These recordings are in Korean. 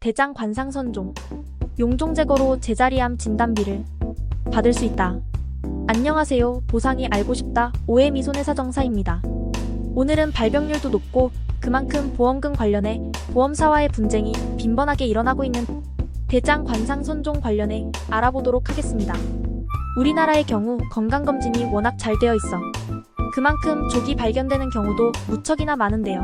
대장 관상선종, 용종 제거로 제자리암 진단비를 받을 수 있다. 안녕하세요. 보상이 알고 싶다. OM이 손해사정사입니다. 오늘은 발병률도 높고 그만큼 보험금 관련해 보험사와의 분쟁이 빈번하게 일어나고 있는 대장 관상선종 관련해 알아보도록 하겠습니다. 우리나라의 경우 건강검진이 워낙 잘 되어 있어 그만큼 조기 발견되는 경우도 무척이나 많은데요.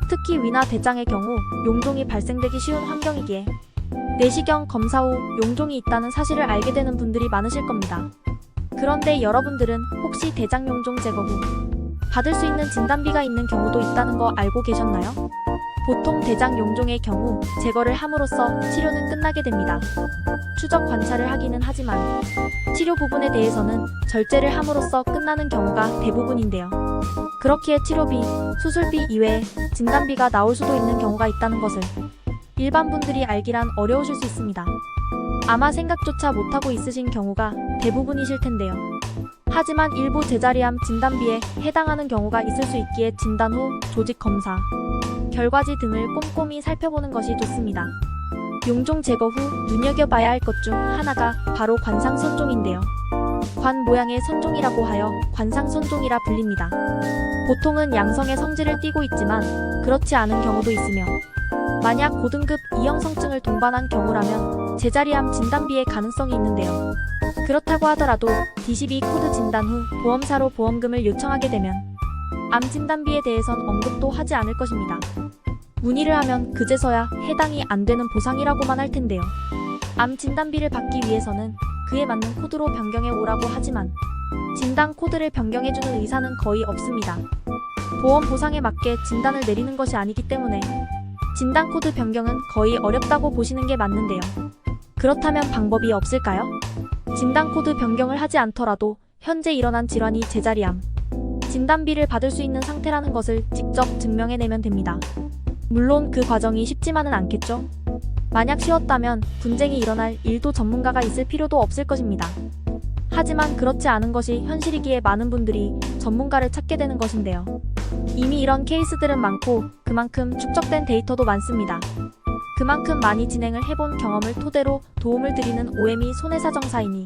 특히 위나 대장의 경우 용종이 발생되기 쉬운 환경이기에 내시경 검사 후 용종이 있다는 사실을 알게 되는 분들이 많으실 겁니다. 그런데 여러분들은 혹시 대장 용종 제거 후 받을 수 있는 진단비가 있는 경우도 있다는 거 알고 계셨나요? 보통 대장 용종의 경우 제거를 함으로써 치료는 끝나게 됩니다. 추적 관찰을 하기는 하지만 치료 부분에 대해서는 절제를 함으로써 끝나는 경우가 대부분인데요. 그렇기에 치료비, 수술비 이외에 진단비가 나올 수도 있는 경우가 있다는 것을 일반 분들이 알기란 어려우실 수 있습니다. 아마 생각조차 못하고 있으신 경우가 대부분이실 텐데요. 하지만 일부 제자리암 진단비에 해당하는 경우가 있을 수 있기에 진단 후 조직 검사, 결과지 등을 꼼꼼히 살펴보는 것이 좋습니다. 용종 제거 후 눈여겨봐야 할 것 중 하나가 바로 관상선종인데요. 관 모양의 선종이라고 하여 관상선종이라 불립니다. 보통은 양성의 성질을 띠고 있지만 그렇지 않은 경우도 있으며 만약 고등급 E형성증을 동반한 경우라면 제자리암 진단비의 가능성이 있는데요. 그렇다고 하더라도 D12 코드 진단 후 보험사로 보험금을 요청하게 되면 암 진단비에 대해선 언급도 하지 않을 것입니다. 문의를 하면 그제서야 해당이 안 되는 보상이라고만 할 텐데요. 암 진단비를 받기 위해서는 그에 맞는 코드로 변경해 오라고 하지만 진단 코드를 변경해주는 의사는 거의 없습니다. 보험 보상에 맞게 진단을 내리는 것이 아니기 때문에 진단 코드 변경은 거의 어렵다고 보시는 게 맞는데요. 그렇다면 방법이 없을까요? 진단 코드 변경을 하지 않더라도 현재 일어난 질환이 제자리암 진단비를 받을 수 있는 상태라는 것을 직접 증명해내면 됩니다. 물론 그 과정이 쉽지만은 않겠죠? 만약 쉬웠다면 분쟁이 일어날 일도 전문가가 있을 필요도 없을 것입니다. 하지만 그렇지 않은 것이 현실이기에 많은 분들이 전문가를 찾게 되는 것인데요. 이미 이런 케이스들은 많고 그만큼 축적된 데이터도 많습니다. 그만큼 많이 진행을 해본 경험을 토대로 도움을 드리는 OM이 손해사정사이니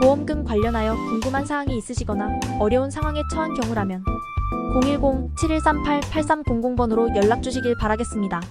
보험금 관련하여 궁금한 사항이 있으시거나 어려운 상황에 처한 경우라면 010-7138-8300번으로 연락 주시길 바라겠습니다.